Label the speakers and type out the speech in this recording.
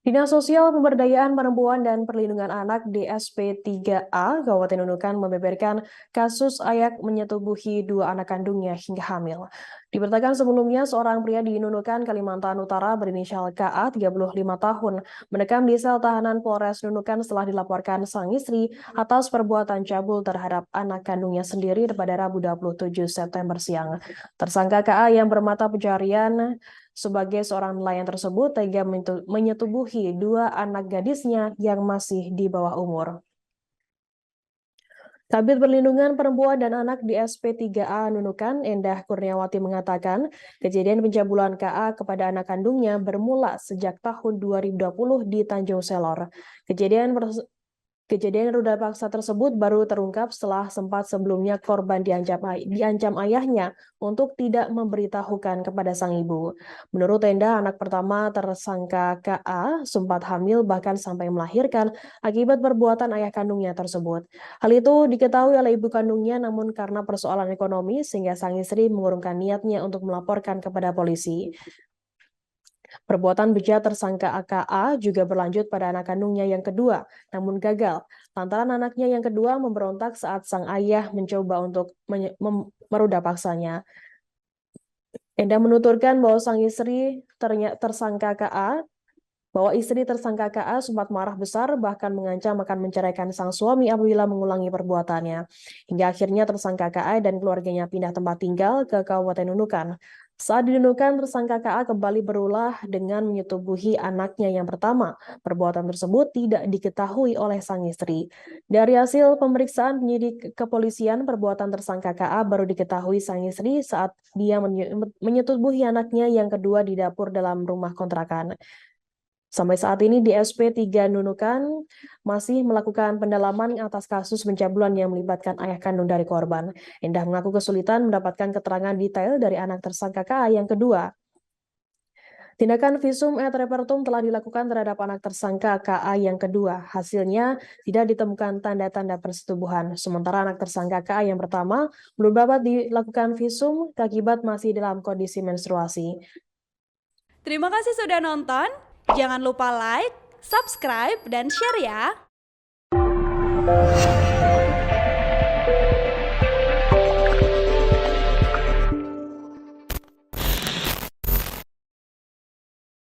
Speaker 1: Dinas Sosial Pemberdayaan Perempuan dan Perlindungan Anak DSP3A Kabupaten Nunukan membeberkan kasus ayak menyetubuhi dua anak kandungnya hingga hamil. Diberitakan sebelumnya, seorang pria di Nunukan, Kalimantan Utara berinisial KA 35 tahun mendekam di sel tahanan Polres Nunukan setelah dilaporkan sang istri atas perbuatan cabul terhadap anak kandungnya sendiri pada Rabu 27 September siang. Tersangka KA yang bermata pencarian sebagai seorang nelayan tersebut tega menyetubuhi dua anak gadisnya yang masih di bawah umur. Kabit Perlindungan Perempuan dan Anak di SP3A Nunukan, Endah Kurniawati mengatakan, kejadian pencabulan KA kepada anak kandungnya bermula sejak tahun 2020 di Tanjung Selor. Kejadian ruda paksa tersebut baru terungkap setelah sempat sebelumnya korban diancam ayahnya untuk tidak memberitahukan kepada sang ibu. Menurut Tenda, anak pertama tersangka KA sempat hamil bahkan sampai melahirkan akibat perbuatan ayah kandungnya tersebut. Hal itu diketahui oleh ibu kandungnya, namun karena persoalan ekonomi sehingga sang istri mengurungkan niatnya untuk melaporkan kepada polisi. Perbuatan bejat tersangka AKA juga berlanjut pada anak kandungnya yang kedua, namun gagal. Lantaran anaknya yang kedua memberontak saat sang ayah mencoba untuk meruda paksanya. Endah menuturkan bahwa istri tersangka KA sempat marah besar bahkan mengancam akan menceraikan sang suami apabila mengulangi perbuatannya. Hingga akhirnya tersangka KA dan keluarganya pindah tempat tinggal ke Kabupaten Nunukan. Saat di Nunukan, tersangka KA kembali berulah dengan menyetubuhi anaknya yang pertama. Perbuatan tersebut tidak diketahui oleh sang istri. Dari hasil pemeriksaan penyidik kepolisian, perbuatan tersangka KA baru diketahui sang istri saat dia menyetubuhi anaknya yang kedua di dapur dalam rumah kontrakan. Sampai saat ini di SP3 Nunukan masih melakukan pendalaman atas kasus pencabulan yang melibatkan ayah kandung dari korban. Endah mengaku kesulitan mendapatkan keterangan detail dari anak tersangka KA yang kedua. Tindakan visum et repertum telah dilakukan terhadap anak tersangka KA yang kedua. Hasilnya tidak ditemukan tanda-tanda persetubuhan. Sementara anak tersangka KA yang pertama belum dapat dilakukan visum akibat masih dalam kondisi menstruasi.
Speaker 2: Terima kasih sudah nonton. Jangan lupa like, subscribe, dan share ya.